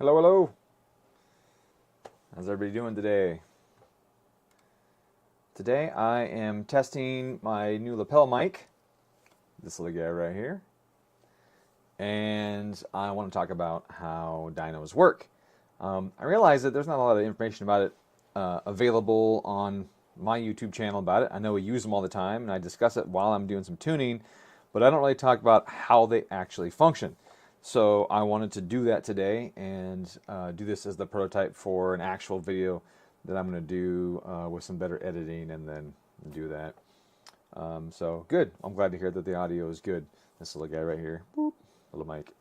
Hello, hello. How's everybody doing today? Today I am testing my new lapel mic, this little guy right here, and I want to talk about how dynos work. I realize that there's not a lot of information about it available on my YouTube channel about it. I know we use them all the time, and I discuss it while I'm doing some tuning, but I don't really talk about how they actually function. So I wanted to do that today and do this as the prototype for an actual video that I'm going to do with some better editing and then do that. So good. I'm glad to hear that the audio is good. This little guy right here. Boop. Little mic.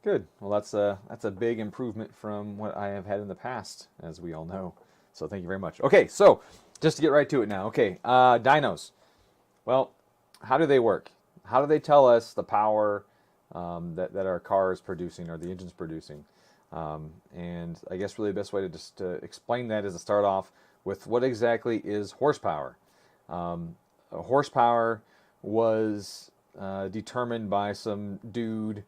Good. Well, that's a big improvement from what I have had in the past, as we all know. So thank you very much. Okay, so just to get right to it now. Okay, dynos. Well, how do they work? How do they tell us the power that our car is producing or the engine's producing? And I guess really the best way to just explain that is to start off with what exactly is horsepower. Horsepower was determined by some dude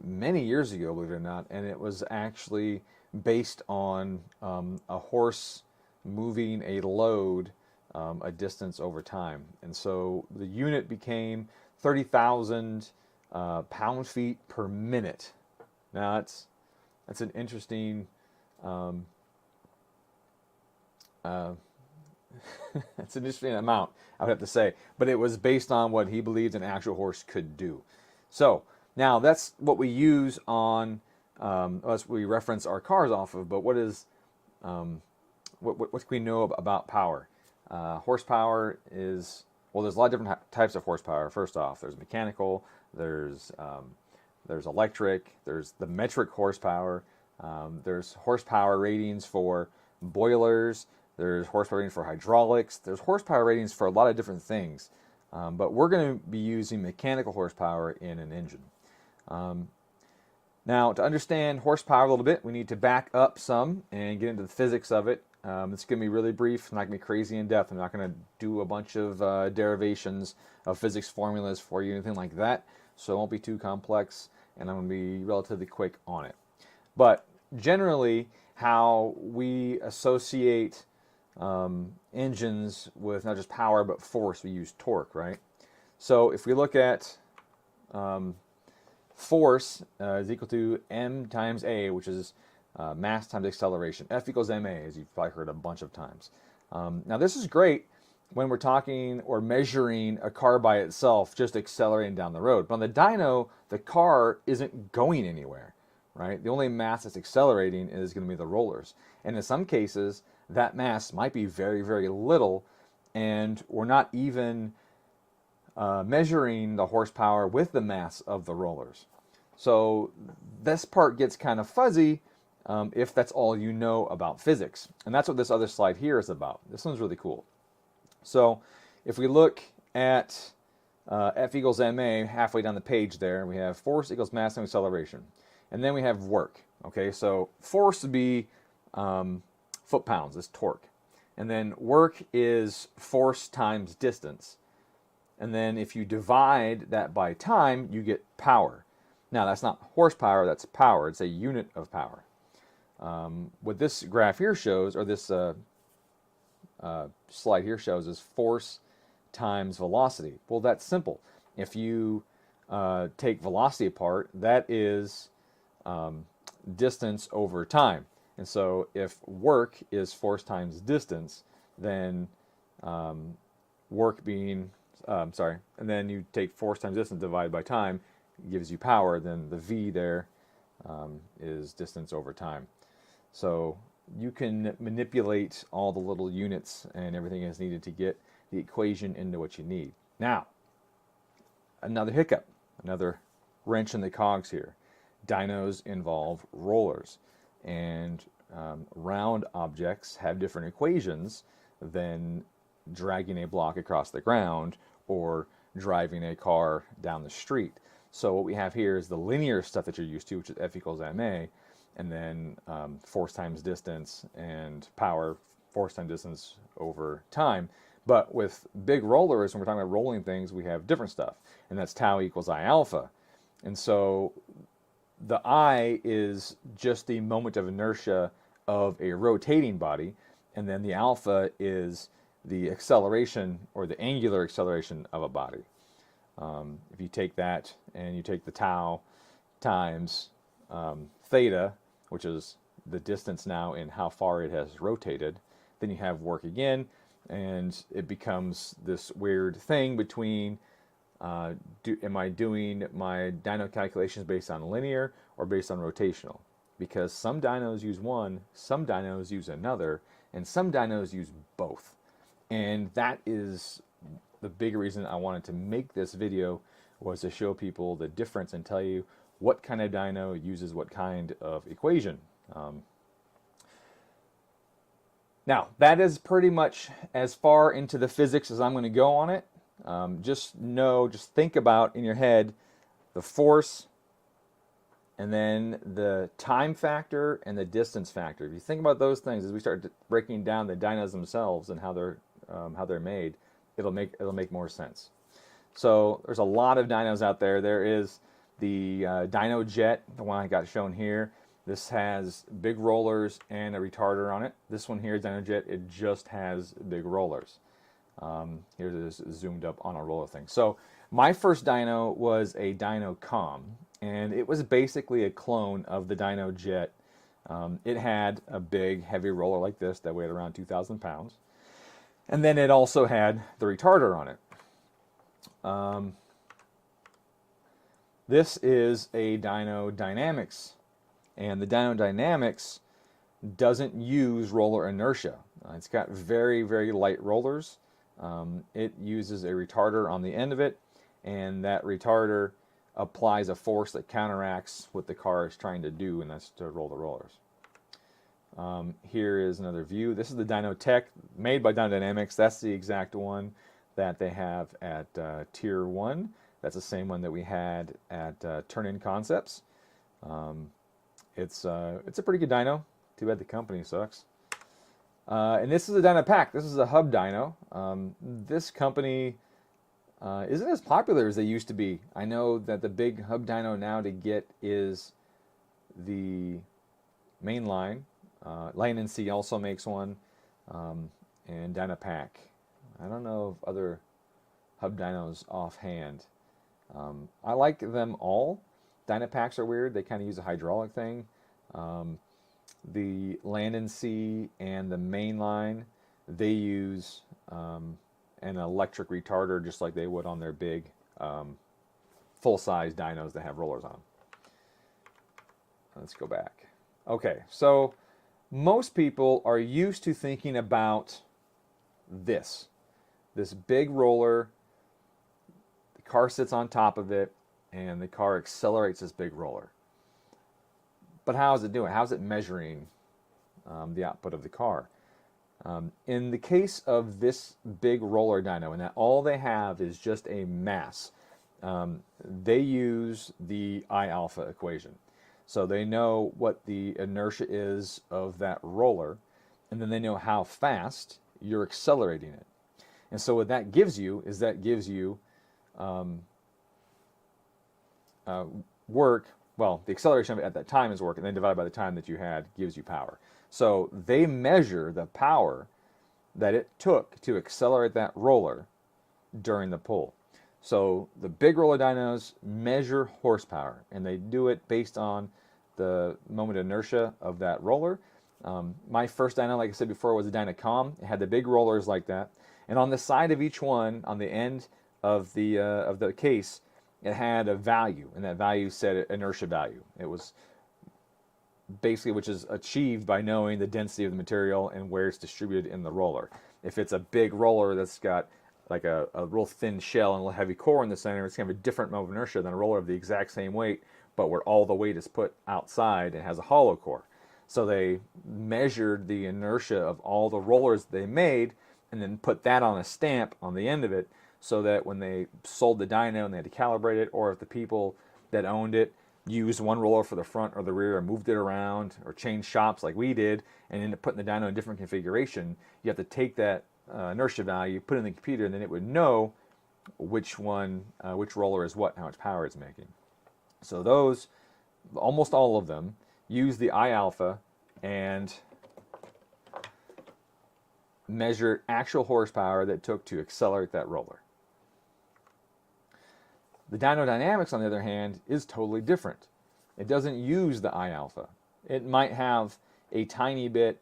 many years ago, believe it or not, and it was actually based on a horse moving a load a distance over time. And so the unit became 30,000 pound-feet per minute. Now that's an interesting that's an interesting amount, I would have to say. But it was based on what he believed an actual horse could do. So now that's what we use on, as we reference our cars off of. But what is what can we know about power? Horsepower is, well, there's a lot of different types of horsepower. First off, there's mechanical, there's electric, there's the metric horsepower, there's horsepower ratings for boilers, there's horsepower ratings for hydraulics, there's horsepower ratings for a lot of different things. But we're going to be using mechanical horsepower in an engine. Now, to understand horsepower a little bit, we need to back up some and get into the physics of it. It's going to be really brief, not going to be crazy in depth. I'm not going to do a bunch of derivations of physics formulas for you, anything like that. So it won't be too complex, and I'm going to be relatively quick on it. But generally, how we associate engines with not just power but force, we use torque, right? So if we look at force is equal to m times a, which is mass times acceleration. F equals ma, as you've probably heard a bunch of times. Now this is great when we're talking or measuring a car by itself, just accelerating down the road. But on the dyno, the car isn't going anywhere, right? The only mass that's accelerating is going to be the rollers. And in some cases, that mass might be very, very little, and we're not even measuring the horsepower with the mass of the rollers. So this part gets kind of fuzzy if that's all you know about physics. And that's what this other slide here is about. This one's really cool. So if we look at F equals ma halfway down the page there, we have force equals mass times acceleration. And then we have work. Okay, so force would be foot-pounds, is torque. And then work is force times distance. And then if you divide that by time, you get power. Now, that's not horsepower, that's power. It's a unit of power. What this graph here shows, or this slide here shows, is force times velocity. Well, that's simple. If you take velocity apart, that is distance over time. And so if work is force times distance, then work being, and then you take force times distance divided by time, gives you power, then the V there is distance over time. So you can manipulate all the little units and everything is needed to get the equation into what you need. Now, another hiccup, another wrench in the cogs here. Dynos involve rollers, and round objects have different equations than dragging a block across the ground or driving a car down the street. So what we have here is the linear stuff that you're used to, which is F equals ma, and then force times distance and power, force times distance over time. But with big rollers, when we're talking about rolling things, we have different stuff, and that's tau equals I alpha. And so the I is just the moment of inertia of a rotating body, and then the alpha is the acceleration or the angular acceleration of a body. If you take that and you take the tau times theta, which is the distance now in how far it has rotated, then you have work again, and it becomes this weird thing between am I doing my dyno calculations based on linear or based on rotational? Because some dynos use one, some dynos use another, and some dynos use both. And that is the big reason I wanted to make this video, was to show people the difference and tell you what kind of dyno uses what kind of equation. Now, that is pretty much as far into the physics as I'm going to go on it. Just think about in your head the force, and then the time factor and the distance factor. If you think about those things as we start breaking down the dynos themselves and how they're made, it'll make more sense. So there's a lot of dynos out there. There is the Dyno Jet, the one I got shown here. This has big rollers and a retarder on it. This one here, Dyno Jet, it just has big rollers. Here's this zoomed up on a roller thing. So my first dyno was a Dyno Com, and it was basically a clone of the Dyno Jet. It had a big heavy roller like this that weighed around 2,000 pounds. And then it also had the retarder on it. This is a Dyno Dynamics, and the Dyno Dynamics doesn't use roller inertia. It's got very, very light rollers. It uses a retarder on the end of it, and that retarder applies a force that counteracts what the car is trying to do, and that's to roll the rollers. Here is another view. This is the Dyno Tech, made by Dyno Dynamics. That's the exact one that they have at Tier 1. That's the same one that we had at Turn-In Concepts. It's a pretty good dyno. Too bad the company sucks. And this is a Dyno Pack. This is a hub dyno. This company isn't as popular as they used to be. I know that the big hub dyno now to get is the mainline. Lane & C also makes one, and Dyno Pack. I don't know of other hub dynos offhand. I like them all. Dyno Packs are weird. They kind of use a hydraulic thing. The Land & Sea and the mainline, they use an electric retarder just like they would on their big full-size dynos that have rollers on them. Let's go back. Okay, so most people are used to thinking about this big roller. The car sits on top of it, and the car accelerates this big roller. But how is it doing? How is it measuring the output of the car? In the case of this big roller dyno, and that all they have is just a mass, they use the I alpha equation. So they know what the inertia is of that roller, and then they know how fast you're accelerating it. And so what that gives you is work. Well, the acceleration of it at that time is work, and then divided by the time that you had gives you power. So they measure the power that it took to accelerate that roller during the pull. So the big roller dynos measure horsepower, and they do it based on the moment of inertia of that roller. My first dyno, like I said before, was a Dyno Com. It had the big rollers like that, and on the side of each one, on the end of the case, it had a value, and that value said inertia value. It was basically, which is achieved by knowing the density of the material and where it's distributed in the roller. If it's a big roller that's got like a real thin shell and a heavy core in the center, it's going to have a different moment of inertia than a roller of the exact same weight, but where all the weight is put outside and has a hollow core. So they measured the inertia of all the rollers they made and then put that on a stamp on the end of it, so that when they sold the dyno and they had to calibrate it, or if the people that owned it used one roller for the front or the rear or moved it around or changed shops like we did and ended up putting the dyno in a different configuration, you have to take that inertia value, put it in the computer, and then it would know which roller is what, how much power it's making. So those, almost all of them, use the I alpha and measure actual horsepower that it took to accelerate that roller. The dyno dynamics, on the other hand, is totally different. It doesn't use the I alpha. It might have a tiny bit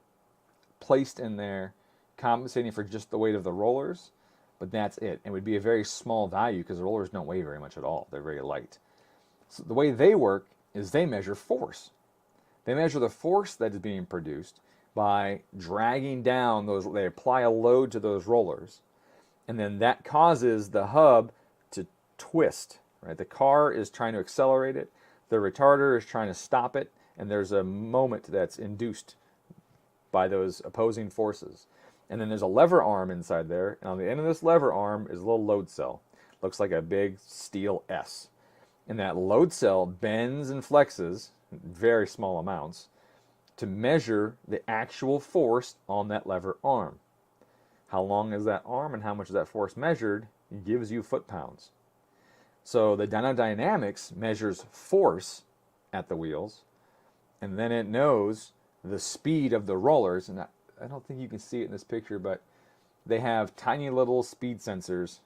placed in there compensating for just the weight of the rollers, but that's it. It would be a very small value because the rollers don't weigh very much at all. They're very light. So the way they work is they measure force. They measure the force that is being produced by dragging down those. They apply a load to those rollers, and then that causes the hub to twist. Right? The car is trying to accelerate it. The retarder is trying to stop it, and there's a moment that's induced by those opposing forces. And then there's a lever arm inside there, and on the end of this lever arm is a little load cell. Looks like a big steel S. And that load cell bends and flexes, very small amounts, to measure the actual force on that lever arm. How long is that arm and how much is that force measured gives you foot-pounds. So the dyno dynamics measures force at the wheels, and then it knows the speed of the rollers. And I don't think you can see it in this picture, but they have tiny little speed sensors,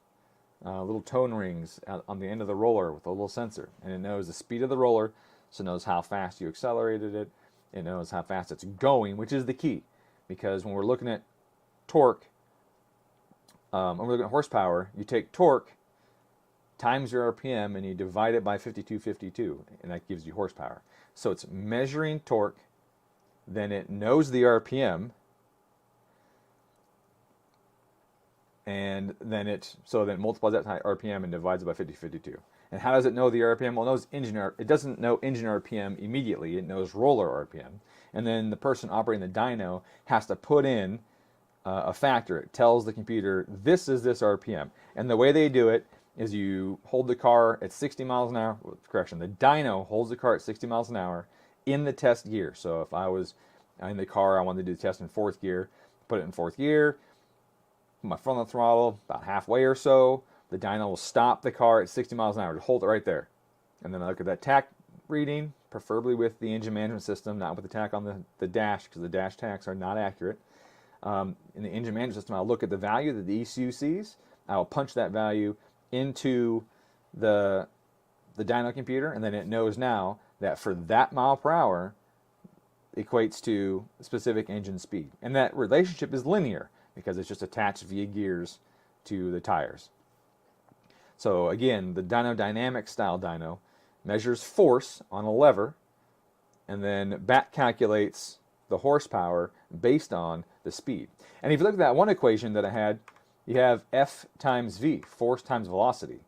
little tone rings on the end of the roller with a little sensor. And it knows the speed of the roller, so it knows how fast you accelerated it. It knows how fast it's going, which is the key. Because when we're looking at torque, when we're looking at horsepower, you take torque times your RPM and you divide it by 5252, and that gives you horsepower. So it's measuring torque, then it knows the RPM, and then it multiplies that RPM and divides it by 5052. And how does it know the RPM? Well, it doesn't know engine RPM immediately. It knows roller RPM. And then the person operating the dyno has to put in a factor. It tells the computer, this is this RPM. And the way they do it is you hold the car at 60 miles an hour. Correction, the dyno holds the car at 60 miles an hour in the test gear. So if I was in the car, I wanted to do the test in fourth gear, put it in fourth gear, put my foot on the throttle about halfway or so, the dyno will stop the car at 60 miles an hour, to hold it right there. And then I look at that tach reading, preferably with the engine management system, not with the tach on the dash, because the dash tachs are not accurate. In the engine management system, I'll look at the value that the ECU sees. I'll punch that value into the dyno computer, and then it knows now that for that mile per hour equates to specific engine speed. And that relationship is linear because it's just attached via gears to the tires. So again, the dyno dynamic style dyno measures force on a lever and then back calculates the horsepower based on the speed. And if you look at that one equation that I had, you have F times V, force times velocity.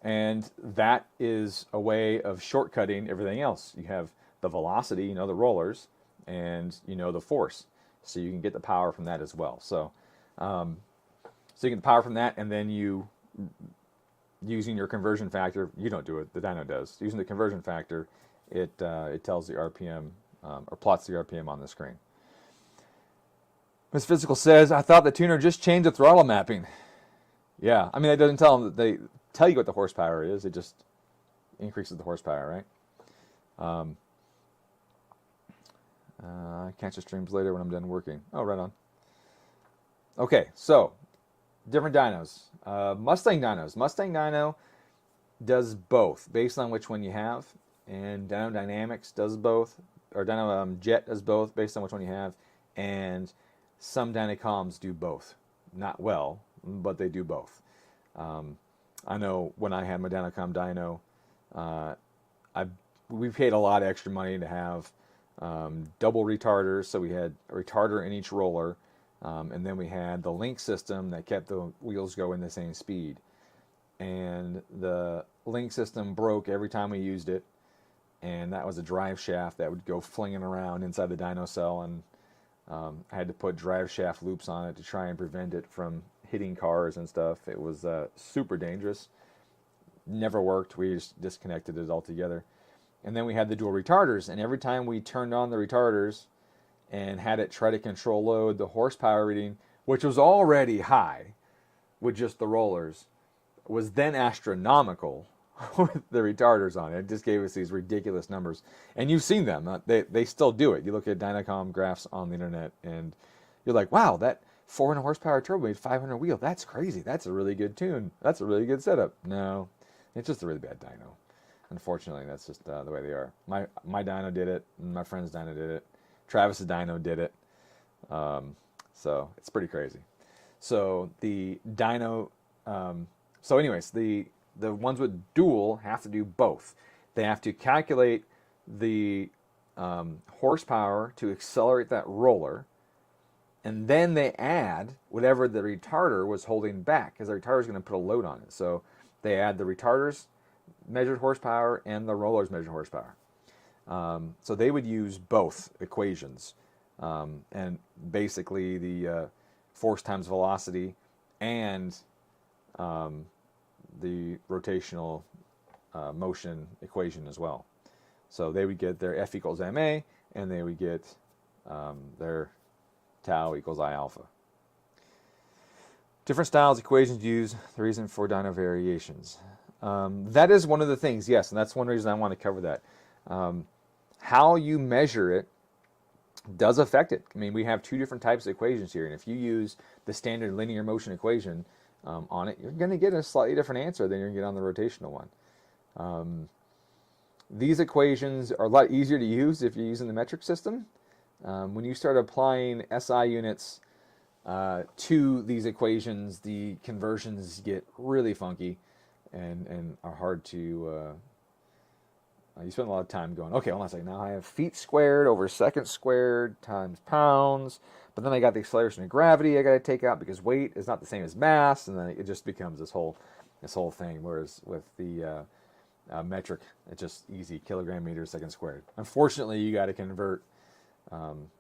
And that is a way of shortcutting everything else. You have the velocity, you know, the rollers, and you know the force. So you can get the power from that as well. So, so you get the power from that, and then you, using your conversion factor, you don't do it, the dyno does. Using the conversion factor, it tells the RPM, or plots the RPM on the screen. Miss Physical says, I thought the tuner just changed the throttle mapping. Yeah, I mean, it doesn't tell them that they tell you what the horsepower is. It just increases the horsepower, right? Catch the streams later when I'm done working. Oh, right on. Okay, so different dynos. Mustang dynos. Mustang dyno does both based on which one you have, and Dyno Dynamics does both, or Dyno Jet does both based on which one you have, and some Dynacoms do both. Not well, but they do both. I know when I had my Dynacom dyno, we paid a lot of extra money to have double retarders, so we had a retarder in each roller, and then we had the link system that kept the wheels going the same speed. And the link system broke every time we used it, and that was a drive shaft that would go flinging around inside the dyno cell, and I had to put drive shaft loops on it to try and prevent it from hitting cars and stuff. It was super dangerous. Never worked. We just disconnected it altogether. And then we had the dual retarders, and every time we turned on the retarders and had it try to control load, the horsepower reading which was already high with just the rollers, was then astronomical with the retarders on it. It just gave us these ridiculous numbers. And you've seen them. They still do it. You look at Dynacom graphs on the internet, and you're like, wow, that 400 horsepower turbo made 500 wheel. That's crazy. That's a really good tune. That's a really good setup. No, it's just a really bad dyno. Unfortunately, that's just the way they are. My dyno did it, and my friend's dyno did it. Travis's dyno did it. So it's pretty crazy. So the dyno, so anyways, the ones with dual have to do both. They have to calculate the horsepower to accelerate that roller, and then they add whatever the retarder was holding back, because the retarder is going to put a load on it. So they add the retarder's measured horsepower and the roller's measured horsepower. So they would use both equations, and basically the force times velocity and the rotational motion equation as well. So they would get their F equals ma, and they would get their tau equals I alpha. Different styles, equations used, the reason for dyno variations. That is one of the things, yes, and that's one reason I want to cover that. How you measure it does affect it. I mean, we have two different types of equations here, and if you use the standard linear motion equation on it, you're going to get a slightly different answer than you're going to get on the rotational one. These equations are a lot easier to use if you're using the metric system. When you start applying SI units to these equations, the conversions get really funky and are hard to... you spend a lot of time going, okay, hold on a second. Now I have feet squared over seconds squared times pounds, but then I got the acceleration of gravity I got to take out because weight is not the same as mass, and then it just becomes this whole thing. Whereas with the metric, it's just easy, kilogram meters second squared. Unfortunately, you got to convert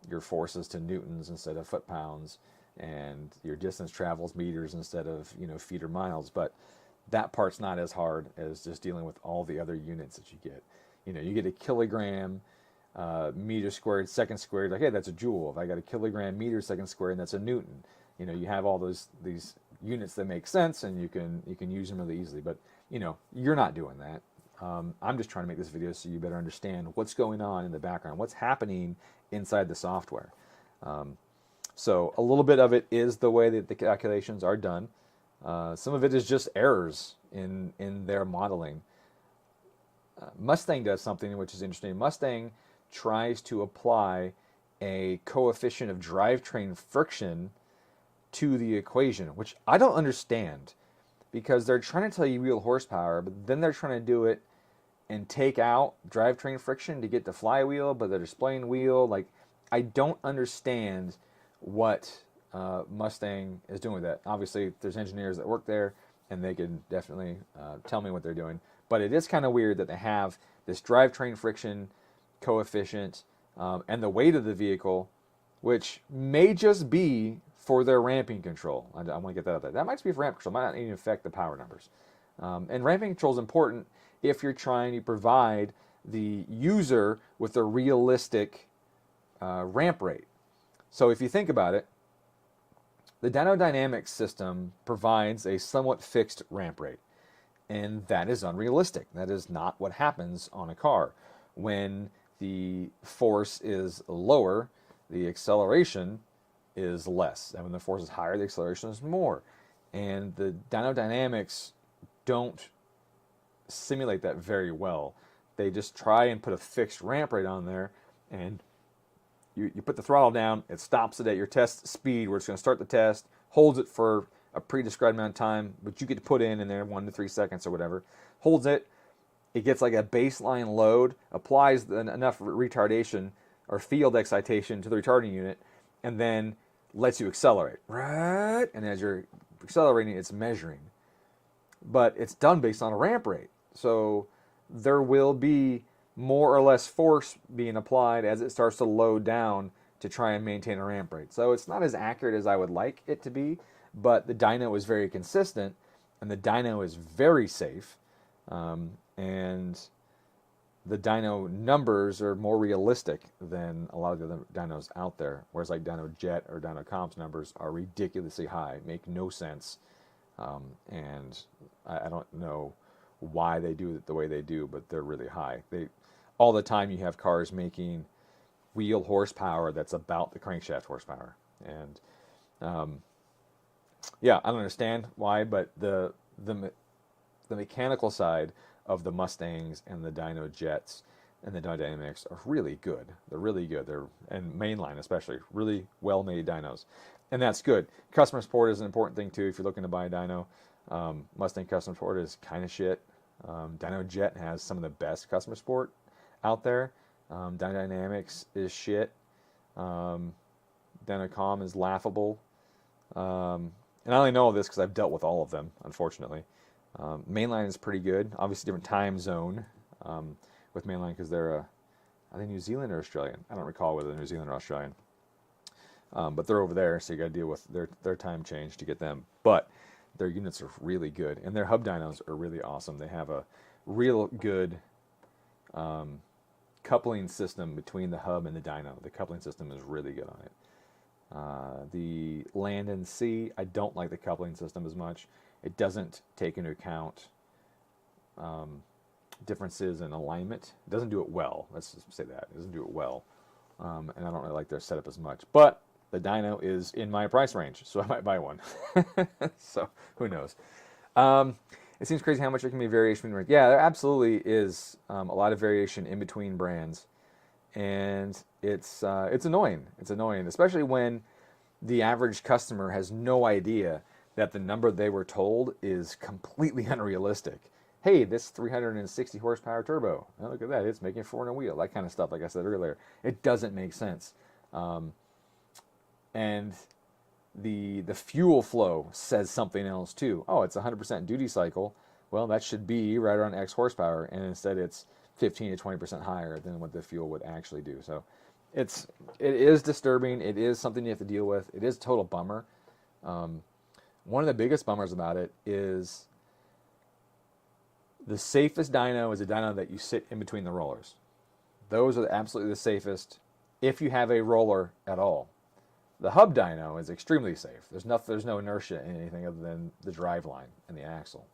your forces to newtons instead of foot pounds, and your distance travels meters instead of feet or miles. But that part's not as hard as just dealing with all the other units that you get. You get a kilogram meter squared second squared. Like, hey, that's a joule. If I got a kilogram meter second squared, that's a newton. You have all these units that make sense, and you can use them really easily. But you're not doing that. I'm just trying to make this video so you better understand what's going on in the background, what's happening inside the software. So a little bit of it is the way that the calculations are done. Some of it is just errors in their modeling. Mustang does something which is interesting. Mustang tries to apply a coefficient of drivetrain friction to the equation, which I don't understand, because they're trying to tell you real horsepower, but then they're trying to do it and take out drivetrain friction to get the flywheel, but they're displaying wheel. Like, I don't understand what Mustang is doing with that. Obviously, there's engineers that work there, and they can definitely tell me what they're doing. But it is kind of weird that they have this drivetrain friction coefficient and the weight of the vehicle, which may just be for their ramping control. I want to get that out there. That might just be for ramp control. It might not even affect the power numbers. And ramping control is important if you're trying to provide the user with a realistic ramp rate. So if you think about it, the dynodynamics system provides a somewhat fixed ramp rate, and that is unrealistic. That is not what happens on a car. When the force is lower, the acceleration is less, and when the force is higher, the acceleration is more. And the dynodynamics don't simulate that very well. They just try and put a fixed ramp rate on there, and you put the throttle down, it stops it at your test speed where it's going to start the test, holds it for a pre-described amount of time, but you get to put in there 1 to 3 seconds or whatever, holds it, it gets like a baseline load, applies enough retardation or field excitation to the retarding unit, and then lets you accelerate. Right? And as you're accelerating, it's measuring. But it's done based on a ramp rate. So there will be more or less force being applied as it starts to load down to try and maintain a ramp rate. So it's not as accurate as I would like it to be, but the dyno is very consistent, and the dyno is very safe. And the dyno numbers are more realistic than a lot of the other dynos out there. Whereas like Dyno Jet or Dyno Comp's numbers are ridiculously high, make no sense. And I don't know why they do it the way they do, but they're really high. All the time you have cars making wheel horsepower that's about the crankshaft horsepower. And yeah, I don't understand why, but the mechanical side of the Mustangs and the Dyno Jets and the Dyno Dynamics are really good. They're really good. And mainline especially, really well-made dynos. And that's good. Customer support is an important thing too if you're looking to buy a dyno. Mustang customer support is kind of shit. Dyno Jet has some of the best customer support out there. Dyno Dynamics is shit. Dynacom is laughable. And I only know this because I've dealt with all of them, unfortunately. Mainline is pretty good. Obviously, different time zone with Mainline because they're, I think, New Zealand or Australian. I don't recall whether they're New Zealand or Australian. But they're over there, so you got to deal with their time change to get them. But their units are really good, and their hub dynos are really awesome. They have a real good coupling system between the hub and the dyno. The coupling system is really good on it. The land and sea, I don't like the coupling system as much. It doesn't take into account differences in alignment. It doesn't do it well. Let's just say that. It doesn't do it well. And I don't really like their setup as much. But the dyno is in my price range, so I might buy one. So who knows? It seems crazy how much there can be variation between. Yeah, there absolutely is a lot of variation in between brands. And it's annoying. It's annoying, especially when the average customer has no idea that the number they were told is completely unrealistic. Hey, this 360 horsepower turbo. Oh, look at that. It's making 4 in a wheel. That kind of stuff, like I said earlier. It doesn't make sense. And the fuel flow says something else too. Oh, it's 100% duty cycle. Well, that should be right around X horsepower, and instead it's 15 to 20% higher than what the fuel would actually do. So it is disturbing. It is something you have to deal with. It is a total bummer. One of the biggest bummers about it is the safest dyno is a dyno that you sit in between the rollers. Those are absolutely the safest if you have a roller at all. The hub dyno is extremely safe. There's no inertia in anything other than the drive line and the axle.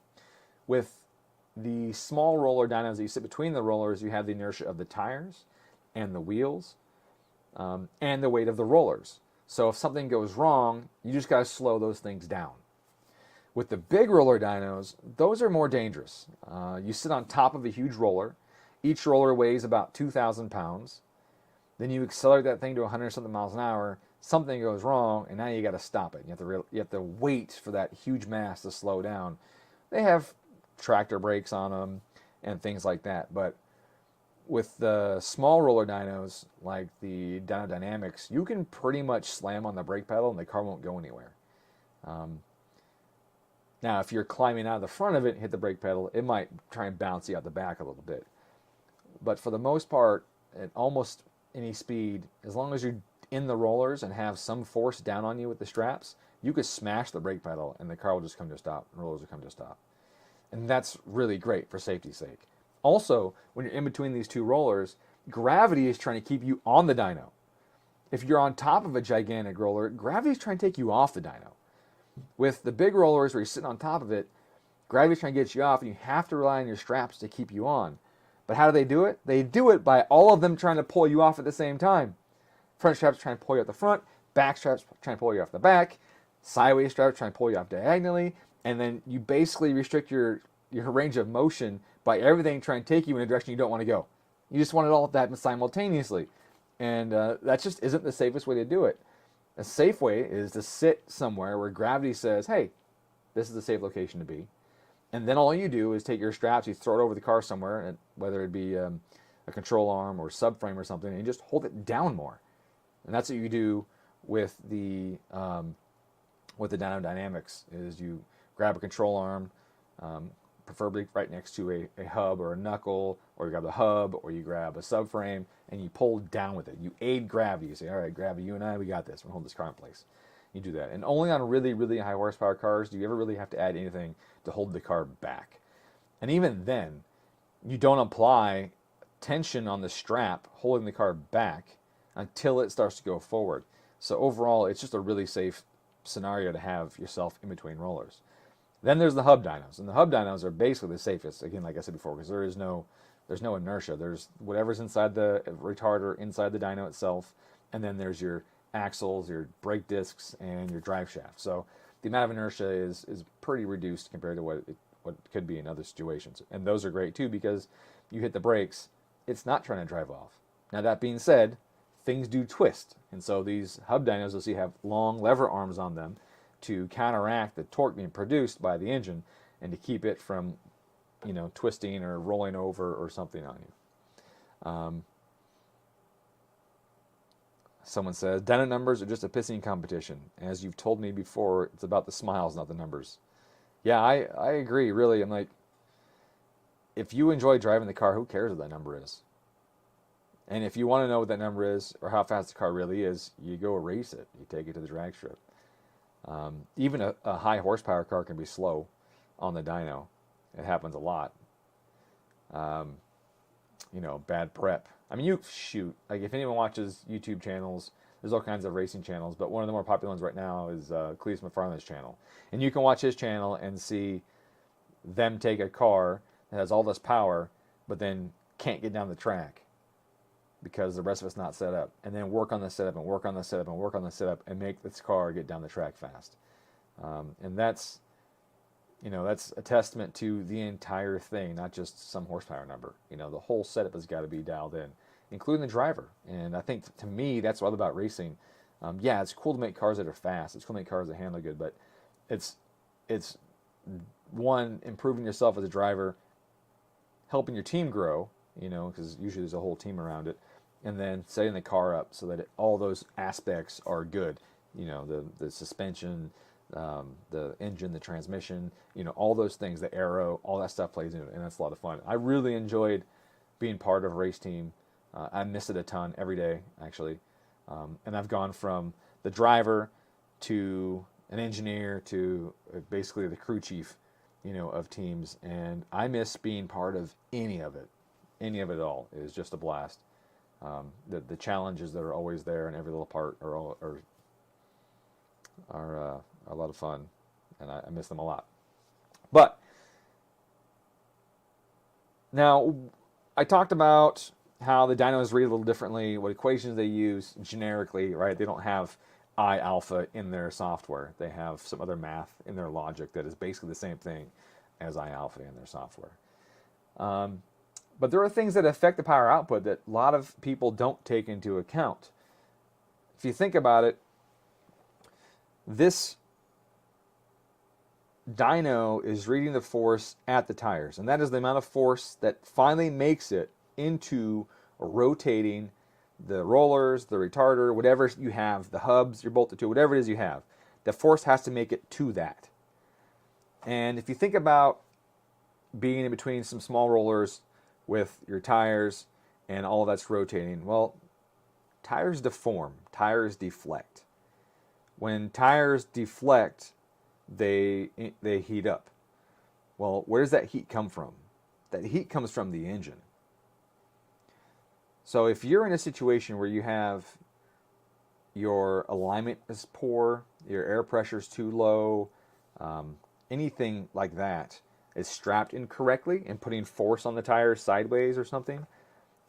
With the small roller dynos that you sit between the rollers, you have the inertia of the tires and the wheels and the weight of the rollers. So if something goes wrong, you just got to slow those things down. With the big roller dynos, those are more dangerous. You sit on top of a huge roller. Each roller weighs about 2,000 pounds. Then you accelerate that thing to 100-something miles an hour. Something goes wrong, and now you got to stop it. You have to wait for that huge mass to slow down. They have tractor brakes on them and things like that. But with the small roller dynos, like the Dyno Dynamics, you can pretty much slam on the brake pedal and the car won't go anywhere. Now, if you're climbing out of the front of it and hit the brake pedal, it might try and bounce you out the back a little bit. But for the most part, at almost any speed, as long as you're in the rollers and have some force down on you with the straps, you could smash the brake pedal and the car will just come to a stop, and rollers will come to a stop. And that's really great for safety's sake. Also, when you're in between these two rollers, gravity is trying to keep you on the dyno. If you're on top of a gigantic roller, gravity is trying to take you off the dyno. With the big rollers where you're sitting on top of it, gravity is trying to get you off and you have to rely on your straps to keep you on. But how do they do it? They do it by all of them trying to pull you off at the same time. Front straps trying to pull you off the front, back straps trying to pull you off the back, sideways straps trying to pull you off diagonally, and then you basically restrict your range of motion by everything trying to take you in a direction you don't want to go. You just want it all to happen simultaneously. And that just isn't the safest way to do it. A safe way is to sit somewhere where gravity says, hey, this is a safe location to be. And then all you do is take your straps, you throw it over the car somewhere, and whether it be a control arm or subframe or something, and you just hold it down more. And that's what you do with the Dyno Dynamics, is you grab a control arm, preferably right next to a hub or a knuckle, or you grab the hub, or you grab a subframe, and you pull down with it. You aid gravity. You say, all right, gravity, you and I, we got this. We'll hold this car in place. You do that. And only on really, really high horsepower cars do you ever really have to add anything to hold the car back. And even then, you don't apply tension on the strap holding the car back until it starts to go forward. So overall, it's just a really safe scenario to have yourself in between rollers. Then there's the hub dynos, and the hub dynos are basically the safest. Again, like I said before, because there's no inertia. There's whatever's inside the retarder, inside the dyno itself, and then there's your axles, your brake discs, and your drive shaft. So the amount of inertia is pretty reduced compared to what it could be in other situations. And those are great too, because you hit the brakes, it's not trying to drive off. Now that being said, things do twist, and so these hub dynos you'll see have long lever arms on them to counteract the torque being produced by the engine and to keep it from, twisting or rolling over or something on you. Someone says, dyno numbers are just a pissing competition. As you've told me before, it's about the smiles, not the numbers. Yeah, I agree, really. I'm like, if you enjoy driving the car, who cares what that number is? And if you want to know what that number is or how fast the car really is, you go race it. You take it to the drag strip. Even a high horsepower car can be slow on the dyno. It happens a lot. Bad prep. I mean, like if anyone watches YouTube channels, there's all kinds of racing channels, but one of the more popular ones right now is Cleese McFarland's channel. And you can watch his channel and see them take a car that has all this power, but then can't get down the track because the rest of it's not set up, and then work on the setup and work on the setup and work on the setup and make this car get down the track fast. And that's a testament to the entire thing, not just some horsepower number. The whole setup has got to be dialed in, including the driver. And I think, to me, that's what I love about racing. Yeah, it's cool to make cars that are fast. It's cool to make cars that handle good, but it's one, improving yourself as a driver, helping your team grow, because usually there's a whole team around it, and then setting the car up so that all those aspects are good. The suspension, the engine, the transmission, all those things, the aero, all that stuff plays into it, and that's a lot of fun. I really enjoyed being part of a race team. I miss it a ton every day, actually. And I've gone from the driver to an engineer to basically the crew chief, of teams, and I miss being part of any of it. Any of it at all is just a blast. The challenges that are always there in every little part are a lot of fun, and I miss them a lot. But now, I talked about how the dynos read a little differently, what equations they use generically, right? They don't have I alpha in their software. They have some other math in their logic that is basically the same thing as I alpha in their software. But there are things that affect the power output that a lot of people don't take into account. If you think about it, this dyno is reading the force at the tires, and that is the amount of force that finally makes it into rotating the rollers, the retarder, whatever you have, the hubs you're bolted to, whatever it is you have. The force has to make it to that. And if you think about being in between some small rollers with your tires and all of that's rotating, well, tires deform, tires deflect. When tires deflect, they heat up. Well, where does that heat come from? That heat comes from the engine. So if you're in a situation where you have your alignment is poor, your air pressure is too low, anything like that is strapped incorrectly and putting force on the tires sideways or something,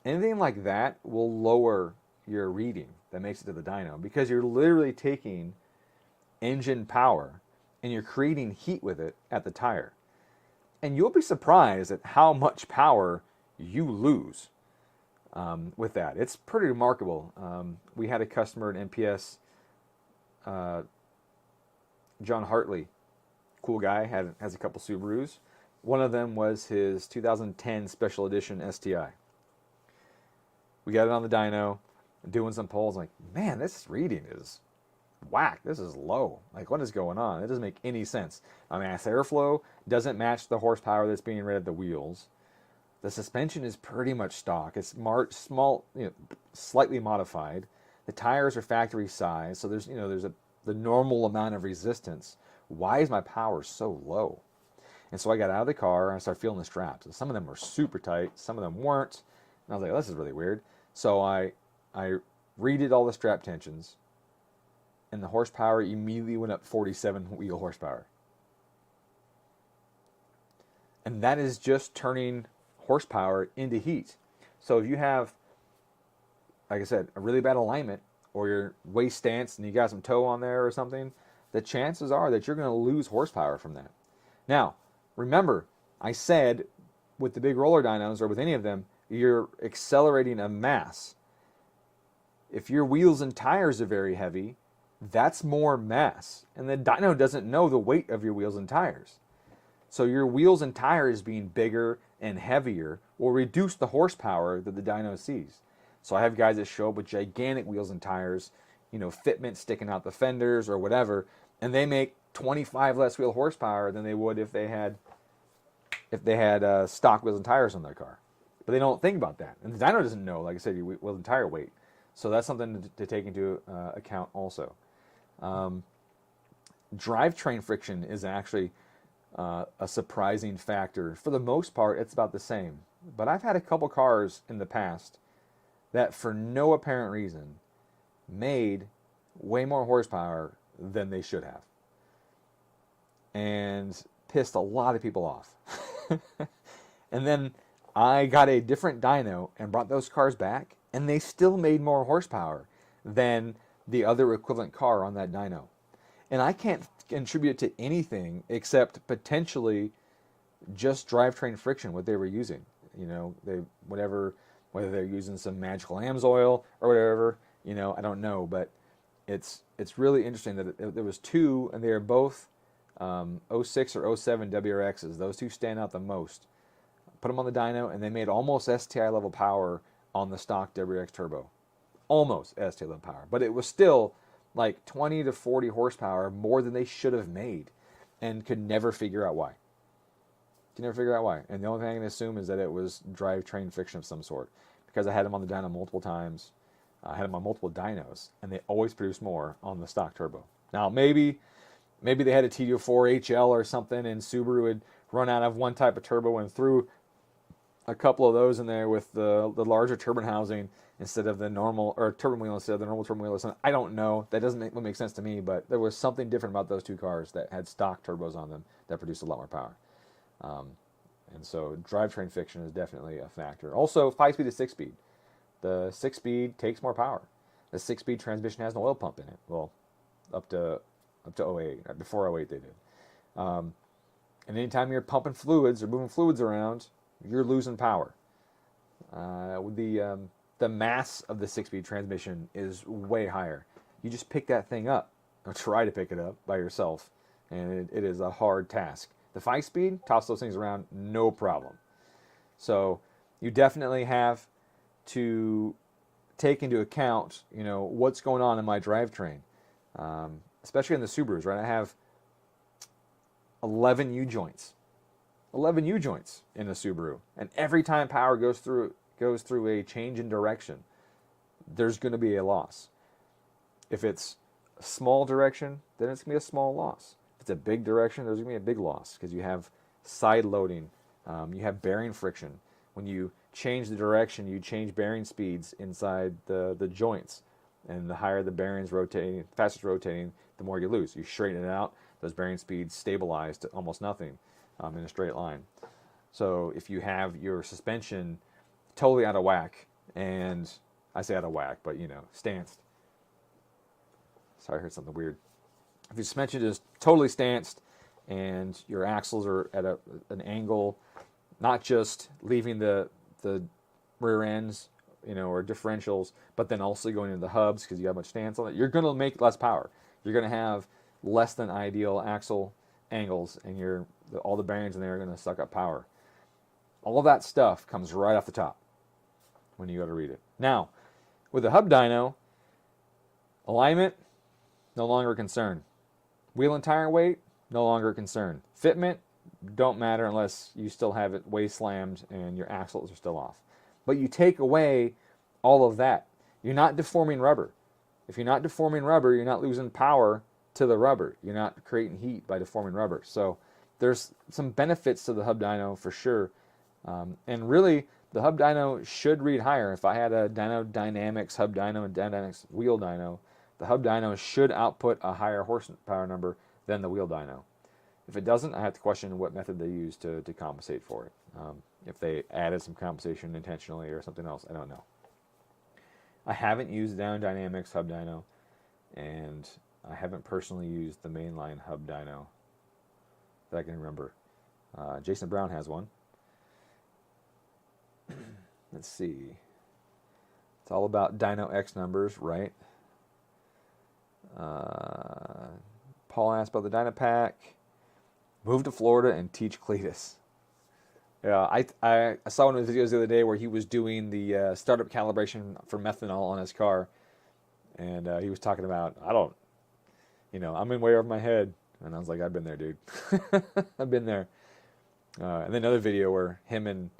anything like that will lower your reading that makes it to the dyno, because you're literally taking engine power and you're creating heat with it at the tire. And you'll be surprised at how much power you lose with that. It's pretty remarkable. We had a customer at NPS, John Hartley, cool guy, has a couple Subarus. One of them was his 2010 Special Edition STI. We got it on the dyno, doing some polls, like, man, this reading is whack. This is low. Like, what is going on? It doesn't make any sense. Mass airflow doesn't match the horsepower that's being read at the wheels. The suspension is pretty much stock. It's small, slightly modified. The tires are factory size, so there's the normal amount of resistance. Why is my power so low? And so I got out of the car and I started feeling the straps. And some of them were super tight, some of them weren't. And I was like, oh, this is really weird. So I redid all the strap tensions, and the horsepower immediately went up 47 wheel horsepower. And that is just turning horsepower into heat. So if you have, like I said, a really bad alignment, or your waist stance and you got some toe on there or something, the chances are that you're going to lose horsepower from that. Now, remember, I said with the big roller dynos, or with any of them, you're accelerating a mass. If your wheels and tires are very heavy, that's more mass. And the dyno doesn't know the weight of your wheels and tires. So your wheels and tires being bigger and heavier will reduce the horsepower that the dyno sees. So I have guys that show up with gigantic wheels and tires, fitment sticking out the fenders or whatever, and they make 25 less wheel horsepower than they would if they had stock wheels and tires on their car. But they don't think about that. And the dyno doesn't know, like I said, your wheel and tire weight. So that's something to take into account also. Drivetrain friction is actually a surprising factor. For the most part, it's about the same. But I've had a couple cars in the past that, for no apparent reason, made way more horsepower than they should have. And pissed a lot of people off. And then I got a different dyno and brought those cars back, and they still made more horsepower than the other equivalent car on that dyno. And I can't contribute to anything except potentially just drivetrain friction, what they were using. Whether they're using some magical AMSOIL or whatever, I don't know. But it's really interesting that there was two, and they are both 06 or 07 WRXs. Those two stand out the most. Put them on the dyno, and they made almost STI level power on the stock WRX turbo. Almost STI level power. But it was still like 20 to 40 horsepower more than they should have made, and could never figure out why. And the only thing I can assume is that it was drivetrain friction of some sort, because I had them on the dyno multiple times. I had them on multiple dynos, and they always produced more on the stock turbo. Now, maybe they had a TD4 HL or something, and Subaru had run out of one type of turbo and threw a couple of those in there with the larger turbine housing instead of the normal, or turbine wheel instead of the normal turbine wheel or something. I don't know. That doesn't make sense to me, but there was something different about those two cars that had stock turbos on them that produced a lot more power. And so drivetrain friction is definitely a factor. Also, 5-speed to 6-speed. The 6-speed takes more power. The 6-speed transmission has an oil pump in it. Well, up to 08. Before 08 they did. And anytime you're pumping fluids or moving fluids around, you're losing power. The mass of the 6-speed transmission is way higher. You just pick that thing up, or try to pick it up by yourself, and it is a hard task. The 5-speed, toss those things around, no problem. So you definitely have to take into account, what's going on in my drivetrain, especially in the Subarus, right? I have 11 U-joints. 11 U-joints in a Subaru. And every time power goes through a change in direction, there's going to be a loss. If it's a small direction, then it's going to be a small loss. If it's a big direction, there's going to be a big loss, because you have side loading, you have bearing friction. When you change the direction, you change bearing speeds inside the joints. And the higher the bearings rotating, fastest rotating, the more you lose. You straighten it out, those bearing speeds stabilize to almost nothing in a straight line. So if you have your suspension totally out of whack, and I say out of whack, but stanced. Sorry, I heard something weird. If your suspension is totally stanced and your axles are at an angle, not just leaving the rear ends, or differentials, but then also going into the hubs because you have much stance on it, you're going to make less power. You're going to have less than ideal axle angles, and all the bearings in there are going to suck up power. All of that stuff comes right off the top when you go to read it. Now, with the hub dyno, alignment, no longer a concern. Wheel and tire weight, no longer a concern. Fitment, don't matter unless you still have it way slammed and your axles are still off. But you take away all of that. You're not deforming rubber. If you're not deforming rubber, you're not losing power to the rubber. You're not creating heat by deforming rubber. So there's some benefits to the hub dyno for sure. And really, The hub dyno should read higher. If I had a Dyno Dynamics hub dyno and Dynamics wheel dyno, the hub dyno should output a higher horsepower number than the wheel dyno. If it doesn't, I have to question what method they use to compensate for it. If they added some compensation intentionally or something else, I don't know. I haven't used Dyno Dynamics hub dyno, and I haven't personally used the mainline hub dyno that I can remember. Jason Brown has one. Let's see. It's all about Dyno X numbers, right? Paul asked about the Dyno Pack. Move to Florida and teach Cletus. Yeah, I saw one of his videos the other day where he was doing the startup calibration for methanol on his car, and he was talking about, I'm in way over my head, and I was like, I've been there, dude. I've been there. And then another video where him and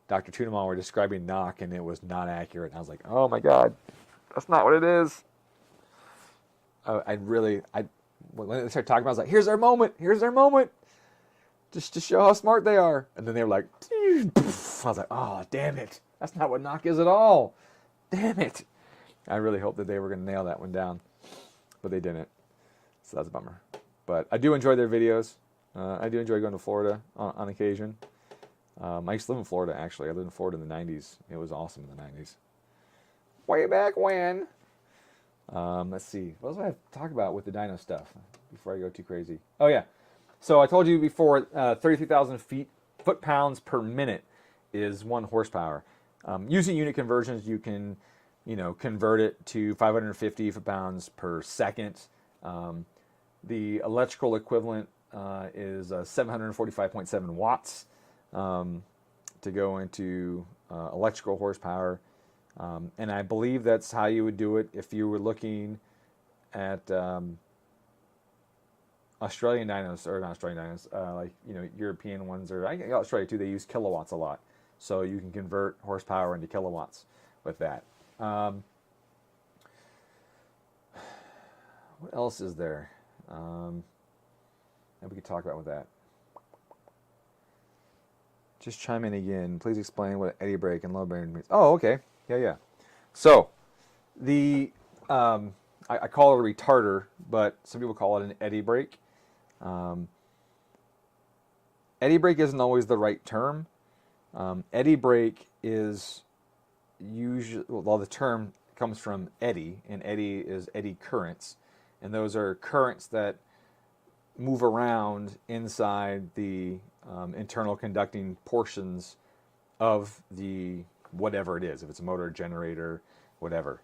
Dr. Tunemal were describing knock, and it was not accurate. And I was like, oh my god, that's not what it is. When they started talking about it, I was like, here's their moment, just to show how smart they are. And then they were like, I was like, oh, damn it. That's not what knock is at all. Damn it. I really hoped that they were going to nail that one down, but they didn't. So that's a bummer. But I do enjoy their videos. I do enjoy going to Florida on occasion. I used to live in Florida, actually. I lived in Florida in the 90s. It was awesome in the 90s. Way back when. Let's see. What else do I have to talk about with the dyno stuff before I go too crazy? Oh, yeah. So I told you before, 33,000 foot-pounds per minute is 1 horsepower. Using unit conversions, you can, convert it to 550 foot-pounds per second. The electrical equivalent is 745.7 watts to go into electrical horsepower. And I believe that's how you would do it if you were looking at Australian dynos, or not Australian dynos, European ones, or I think Australia too, they use kilowatts a lot. So you can convert horsepower into kilowatts with that. What else is there that we could talk about with that? Just chime in again. Please explain what eddy brake and low bearing means. Oh, okay. Yeah. So, I call it a retarder, but some people call it an eddy brake. Eddy brake isn't always the right term. Eddy brake is usually, the term comes from eddy, and eddy is eddy currents. And those are currents that move around inside the internal conducting portions of the whatever it is, if it's a motor, generator, whatever.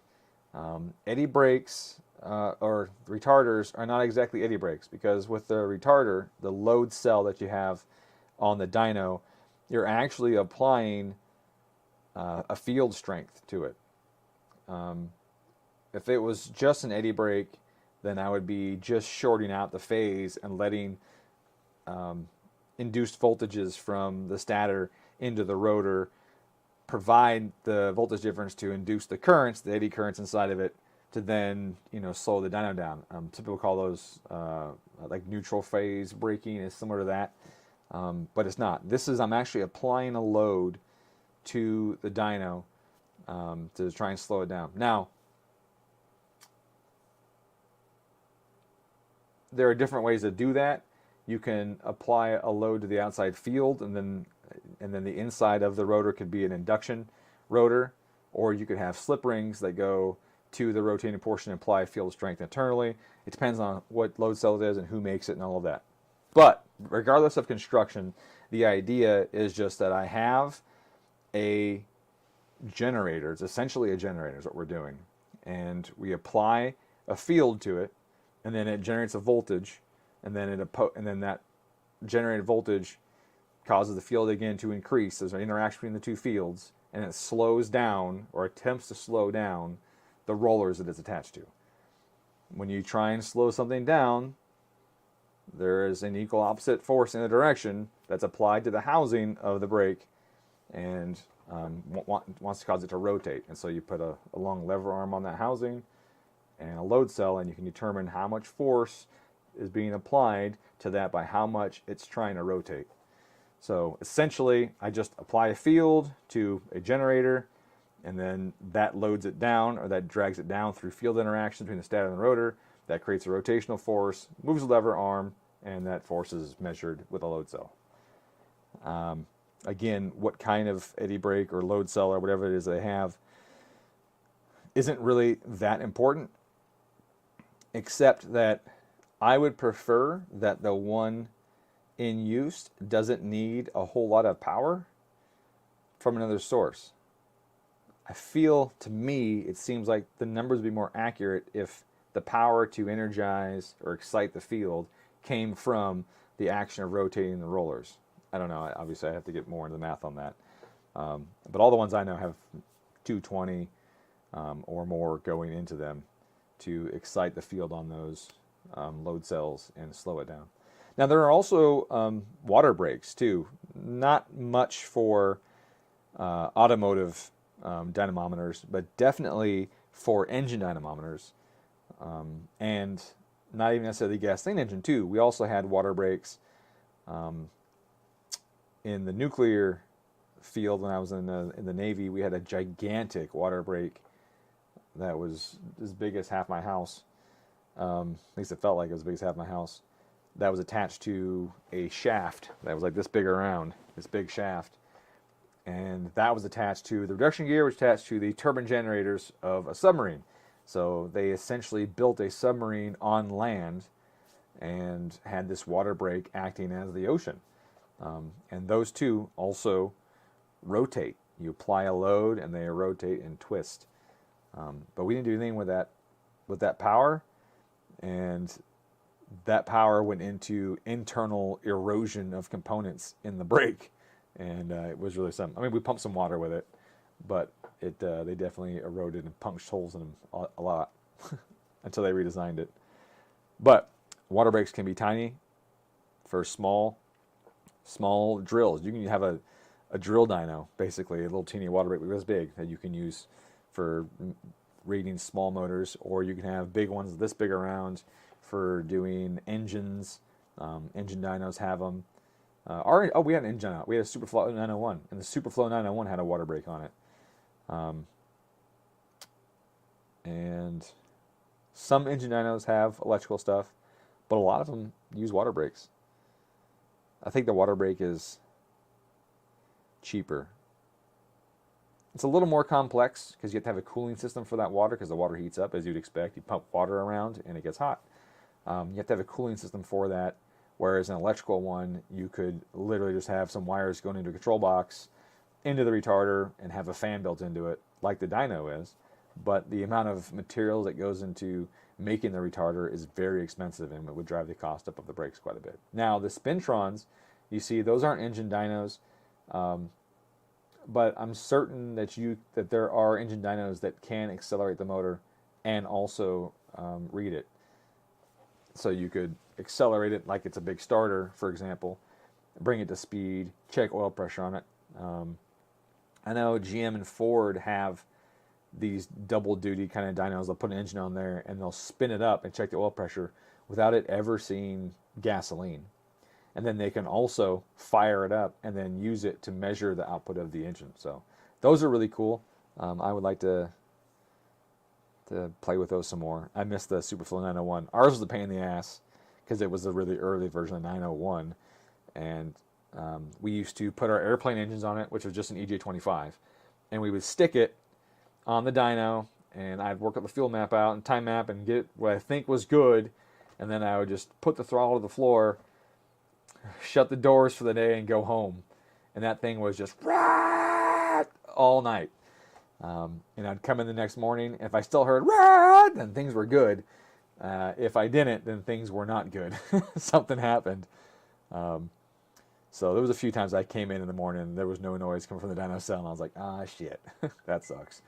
Eddy brakes or retarders are not exactly eddy brakes, because with the retarder, the load cell that you have on the dyno, you're actually applying a field strength to it. If it was just an eddy brake, then I would be just shorting out the phase and letting induced voltages from the stator into the rotor provide the voltage difference to induce the currents, the eddy currents inside of it, to then slow the dyno down. Some people call those like neutral phase braking, is similar to that, but it's not. I'm actually applying a load to the dyno to try and slow it down. Now, there are different ways to do that. You can apply a load to the outside field, and then the inside of the rotor could be an induction rotor, or you could have slip rings that go to the rotating portion and apply field strength internally. It depends on what load cell it is and who makes it and all of that. But regardless of construction, the idea is just that I have a generator. It's essentially a generator is what we're doing. And we apply a field to it, and then it generates a voltage, and then that generated voltage causes the field again to increase. There's an interaction between the two fields, and it slows down, or attempts to slow down, the rollers that it's attached to. When you try and slow something down, there is an equal opposite force in the direction that's applied to the housing of the brake, and wants to cause it to rotate. And so you put a long lever arm on that housing and a load cell, and you can determine how much force is being applied to that by how much it's trying to rotate. So essentially, I just apply a field to a generator, and then that loads it down, or that drags it down through field interaction between the stator and the rotor. That creates a rotational force, moves the lever arm, and that force is measured with a load cell. Again, what kind of eddy brake or load cell or whatever it is they have isn't really that important, except that I would prefer that the one in use doesn't need a whole lot of power from another source. I feel, to me, it seems like the numbers would be more accurate if the power to energize or excite the field came from the action of rotating the rollers. I don't know. Obviously, I have to get more into the math on that. But all the ones I know have 220 or more going into them to excite the field on those load cells and slow it down. Now, there are also water brakes, too. Not much for automotive dynamometers, but definitely for engine dynamometers. And not even necessarily gasoline engine, too. We also had water brakes in the nuclear field. When I was in the Navy, we had a gigantic water brake that was as big as half my house. At least it felt like it was as big as half my house. That was attached to a shaft that was like this big around, this big shaft. And that was attached to the reduction gear, was attached to the turbine generators of a submarine. So they essentially built a submarine on land and had this water brake acting as the ocean. And those two also rotate. You apply a load and they rotate and twist. But we didn't do anything with that power, and that power went into internal erosion of components in the brake, and it was really something. I mean, we pumped some water with it, but they definitely eroded and punched holes in them a lot until they redesigned it. But water brakes can be tiny for small drills. You can have a drill dyno, basically a little teeny water brake this big that you can use for reading small motors, or you can have big ones this big around for doing engines. Engine dynos have them. We had an engine dyno. We had a Superflow 901, and the Superflow 901 had a water brake on it. And some engine dynos have electrical stuff, but a lot of them use water brakes. I think the water brake is cheaper. It's a little more complex because you have to have a cooling system for that water, because the water heats up as you'd expect. You pump water around and it gets hot. You have to have a cooling system for that, whereas an electrical one, you could literally just have some wires going into a control box, into the retarder, and have a fan built into it, like the dyno is. But the amount of materials that goes into making the retarder is very expensive, and it would drive the cost up of the brakes quite a bit. Now, the Spintrons, you see, those aren't engine dynos. But I'm certain that there are engine dynos that can accelerate the motor and also read it. So you could accelerate it like it's a big starter, for example, bring it to speed, check oil pressure on it. I know GM and Ford have these double duty kind of dynos. They'll put an engine on there and they'll spin it up and check the oil pressure without it ever seeing gasoline. And then they can also fire it up and then use it to measure the output of the engine. So those are really cool. I would like to play with those some more. I missed the Superflow 901. Ours was a pain in the ass because it was a really early version of 901. And we used to put our airplane engines on it, which was just an EJ25. And we would stick it on the dyno, and I'd work up the fuel map out and time map and get what I think was good. And then I would just put the throttle to the floor, shut the doors for the day, and go home. And that thing was just all night. And I'd come in the next morning. If I still heard then things were good. If I didn't, then things were not good. Something happened. So there was a few times I came in the morning and there was no noise coming from the dyno cell, and I was like, shit, that sucks.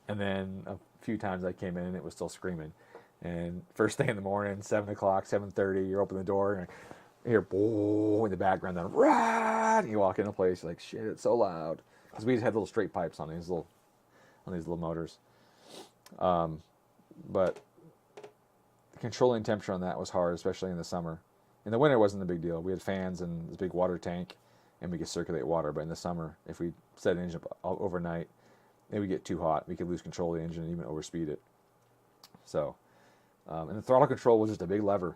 And then a few times I came in and it was still screaming. And first thing in the morning, 7 o'clock, 7:30, you're opening the door and you hear in the background, then and you walk into place, you're like, shit, it's so loud. Because we just had little straight pipes on these little motors. But controlling temperature on that was hard, especially in the summer. In the winter, it wasn't a big deal. We had fans and this big water tank, and we could circulate water. But in the summer, if we set an engine up overnight, it would get too hot. We could lose control of the engine and even overspeed it. So, and the throttle control was just a big lever.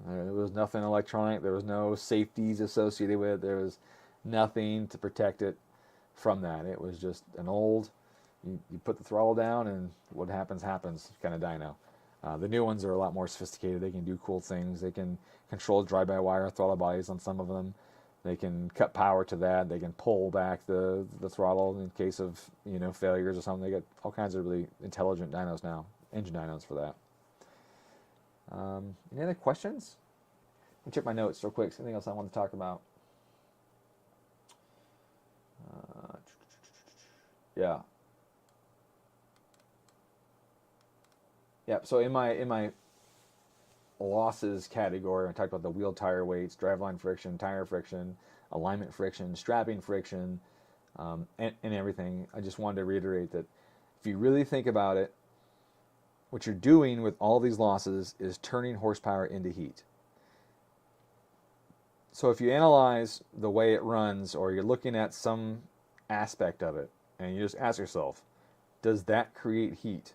There was nothing electronic. There was no safeties associated with it. There was nothing to protect it from that. It was just an old, you put the throttle down and what happens kind of dyno. The new ones are a lot more sophisticated. They can do cool things. They can control drive-by-wire throttle bodies on some of them. They can cut power to that. They can pull back the throttle in case of failures or something. They got all kinds of really intelligent dynos now, engine dynos for that. Any other questions? Let me check my notes real quick. Anything else I want to talk about? Yeah. So in my losses category, I talked about the wheel tire weights, driveline friction, tire friction, alignment friction, strapping friction, and everything. I just wanted to reiterate that if you really think about it, what you're doing with all these losses is turning horsepower into heat. So if you analyze the way it runs, or you're looking at some aspect of it, and you just ask yourself, does that create heat?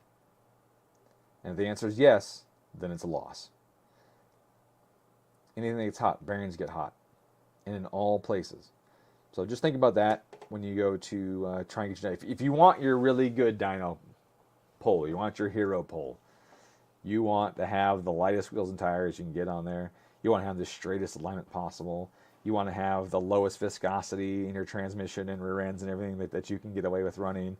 And if the answer is yes, then it's a loss. Anything that gets hot, bearings get hot, and in all places. So just think about that when you go to try and get your dyno. If you want your really good dyno pole, you want your hero pole, you want to have the lightest wheels and tires you can get on there. You want to have the straightest alignment possible. You want to have the lowest viscosity in your transmission and rear ends and everything that you can get away with running,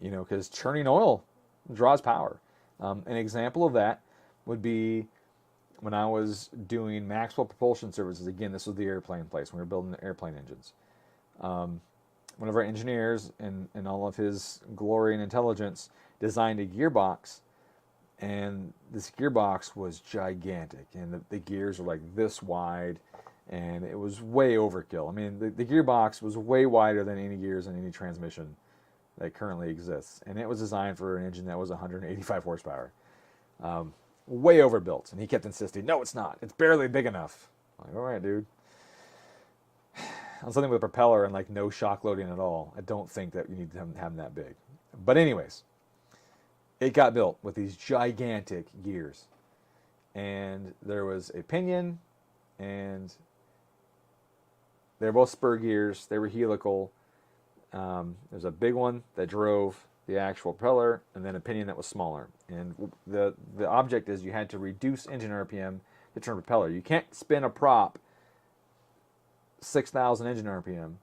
because churning oil draws power. An example of that would be when I was doing Maxwell propulsion services. Again, this was the airplane place when we were building the airplane engines. One of our engineers, in all of his glory and intelligence, designed a gearbox, and this gearbox was gigantic, and the gears were like this wide, and it was way overkill. I mean, the gearbox was way wider than any gears in any transmission that currently exists, and it was designed for an engine that was 185 horsepower. Way overbuilt, and he kept insisting, no, it's not. It's barely big enough. I'm like, all right, dude. On something with a propeller and like no shock loading at all, I don't think that you need to have them that big. But anyways, it got built with these gigantic gears, and there was a pinion, and they're both spur gears. They were helical. There's a big one that drove the actual propeller, and then a pinion that was smaller. And the object is you had to reduce engine RPM to turn propeller. You can't spin a prop 6,000 engine RPM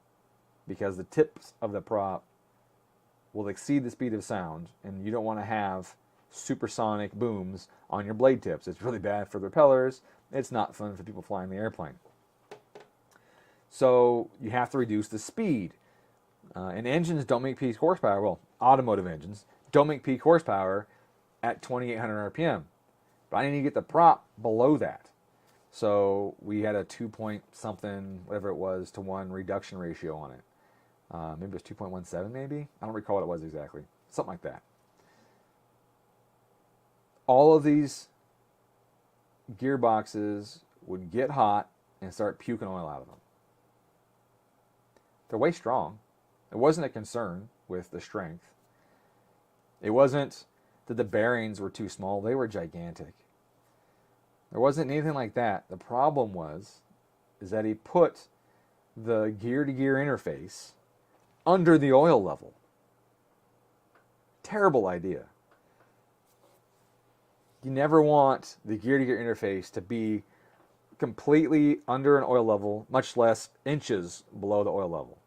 because the tips of the prop will exceed the speed of sound, and you don't want to have supersonic booms on your blade tips. It's really bad for the propellers. It's not fun for people flying the airplane. So you have to reduce the speed. And engines don't make peak horsepower. Well, automotive engines don't make peak horsepower at 2,800 RPM. But I need to get the prop below that. So we had a 2 point something, whatever it was, to 1 reduction ratio on it. Maybe it was 2.17 maybe? I don't recall what it was exactly. Something like that. All of these gearboxes would get hot and start puking oil out of them. They're way strong. It wasn't a concern with the strength. It wasn't that the bearings were too small. They were gigantic. There wasn't anything like that. The problem is that he put the gear-to-gear interface under the oil level. Terrible idea. You never want the gear-to-gear interface to be completely under an oil level, much less inches below the oil level.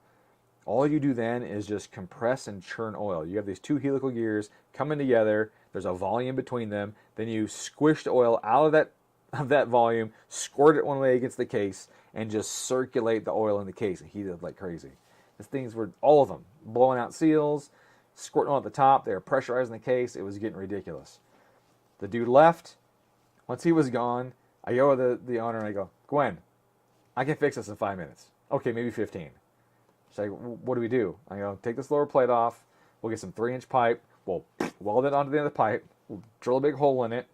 All you do then is just compress and churn oil. You have these two helical gears coming together. There's a volume between them. Then you squish the oil out of that volume, squirt it one way against the case, and just circulate the oil in the case and heat it up like crazy. These things were, all of them, blowing out seals, squirting oil at the top. They were pressurizing the case. It was getting ridiculous. The dude left. Once he was gone, I go to the owner and I go, Gwen, I can fix this in 5 minutes. Okay, maybe 15. She's like, what do we do? I go, take this lower plate off. We'll get some 3-inch pipe. We'll weld it onto the end of the pipe. We'll drill a big hole in it,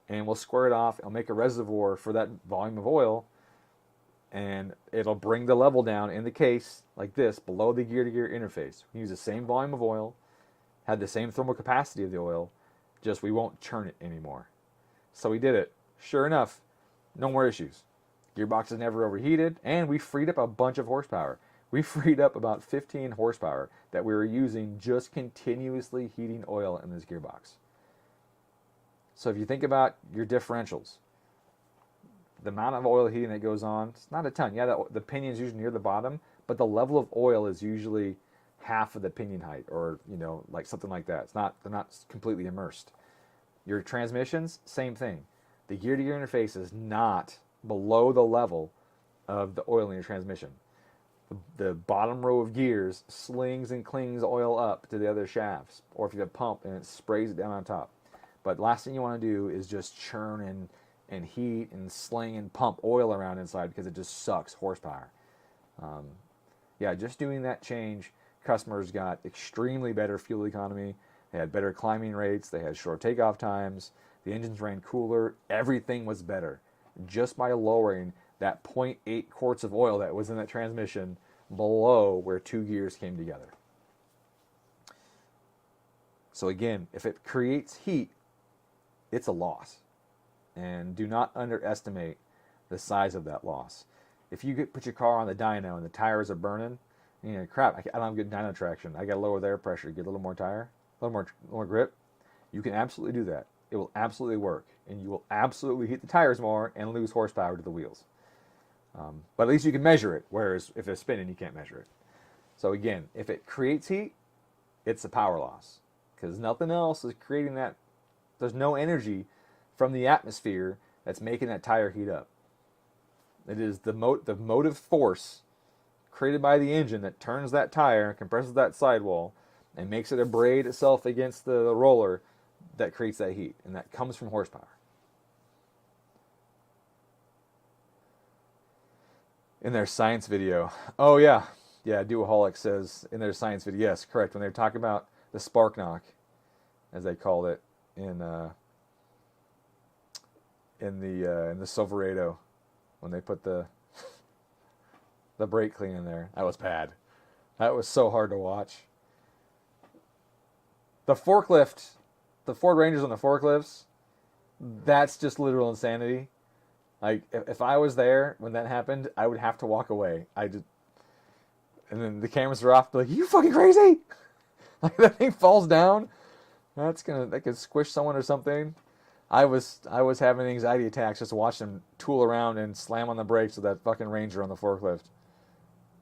and we'll square it off. I'll make a reservoir for that volume of oil, and it'll bring the level down in the case like this below the gear-to-gear interface. We use the same volume of oil, had the same thermal capacity of the oil, just we won't churn it anymore. So we did it. Sure enough, no more issues. Gearbox is never overheated, and we freed up a bunch of horsepower. We freed up about 15 horsepower that we were using just continuously heating oil in this gearbox. So if you think about your differentials, the amount of oil heating that goes on, it's not a ton. Yeah, the pinion is usually near the bottom, but the level of oil is usually half of the pinion height, or like something like that. They're not completely immersed. Your transmissions, same thing. The gear-to-gear interface is not below the level of the oil in your transmission. The bottom row of gears slings and clings oil up to the other shafts, or if you have a pump and it sprays it down on top. But last thing you want to do is just churn and heat and sling and pump oil around inside, because it just sucks horsepower. Yeah, just doing that change, customers got extremely better fuel economy. They had better climbing rates. They had short takeoff times. The engines ran cooler. Everything was better just by lowering that 0.8 quarts of oil that was in that transmission below where two gears came together. So again, if it creates heat, it's a loss. And do not underestimate the size of that loss. If you put your car on the dyno and the tires are burning, crap, I don't have good dyno traction. I got to lower the air pressure, get a little more tire, a little more grip. You can absolutely do that. It will absolutely work. And you will absolutely heat the tires more and lose horsepower to the wheels. But at least you can measure it, whereas if it's spinning, you can't measure it. So again, if it creates heat, it's a power loss, because nothing else is creating that. There's no energy from the atmosphere that's making that tire heat up. It is the motive force created by the engine that turns that tire, compresses that sidewall, and makes it abrade itself against the roller that creates that heat, and that comes from horsepower. In their science video, oh yeah, Duaholic says in their science video, yes, correct, when they were talking about the spark knock, as they called it in the Silverado, when they put the brake clean in there. That was bad. That was so hard to watch. The forklift, the Ford Rangers on the forklifts, that's just literal insanity. Like, if I was there when that happened, I would have to walk away. And then the cameras are off, like, you fucking crazy? Like, that thing falls down. That could squish someone or something. I was having anxiety attacks just watching them tool around and slam on the brakes of that fucking Ranger on the forklift.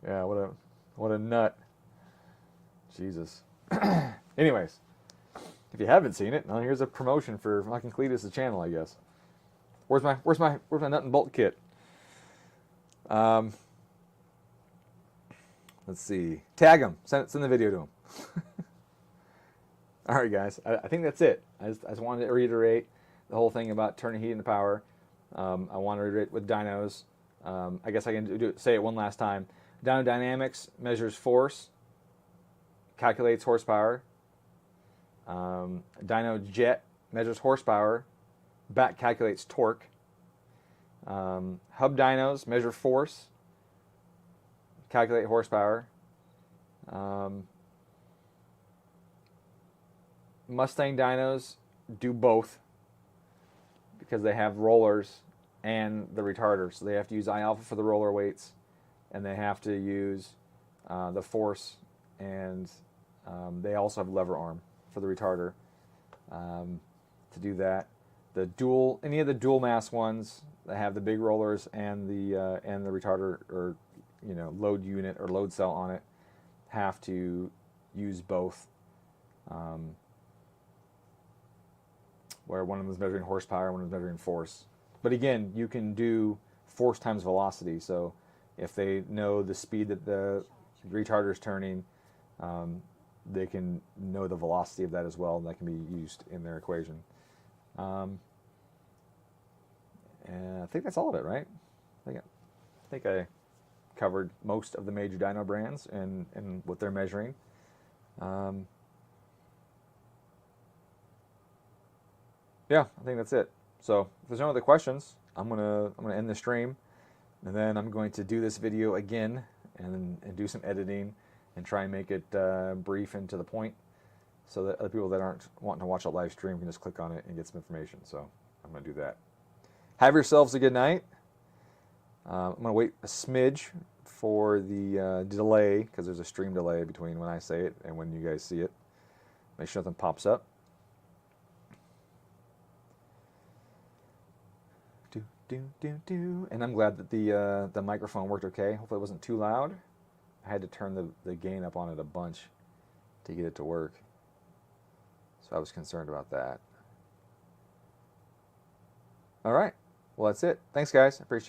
Yeah, what a nut. Jesus. Anyways, if you haven't seen it, well, here's a promotion for fucking Cletus' channel, I guess. Where's my nut and bolt kit? Let's see. Tag him. Send the video to him. All right, guys. I think that's it. I just wanted to reiterate the whole thing about turning heat into power. I want to reiterate with dynos. I guess I can say it one last time. Dyno Dynamics measures force, calculates horsepower. Dyno Jet measures horsepower, back calculates torque. Hub dynos measure force, calculate horsepower. Mustang dynos do both, because they have rollers and the retarder. So they have to use I alpha for the roller weights, and they have to use the force, and they also have lever arm for the retarder to do that. Any of the dual mass ones that have the big rollers and the retarder, or load unit or load cell on it, have to use both. Where one of them is measuring horsepower, one of them is measuring force. But again, you can do force times velocity. So if they know the speed that the retarder is turning, they can know the velocity of that as well, and that can be used in their equation. And I think that's all of it, right? I think I covered most of the major dyno brands and what they're measuring. Yeah, I think that's it. So if there's no other questions, I'm gonna end the stream. And then I'm going to do this video again and do some editing and try and make it brief and to the point, so that other people that aren't wanting to watch a live stream can just click on it and get some information. So I'm going to do that. Have yourselves a good night. I'm going to wait a smidge for the delay, because there's a stream delay between when I say it and when you guys see it. Make sure nothing pops up. And I'm glad that the microphone worked okay. Hopefully it wasn't too loud. I had to turn the gain up on it a bunch to get it to work. So I was concerned about that. All right. Well, that's it. Thanks, guys. I appreciate it.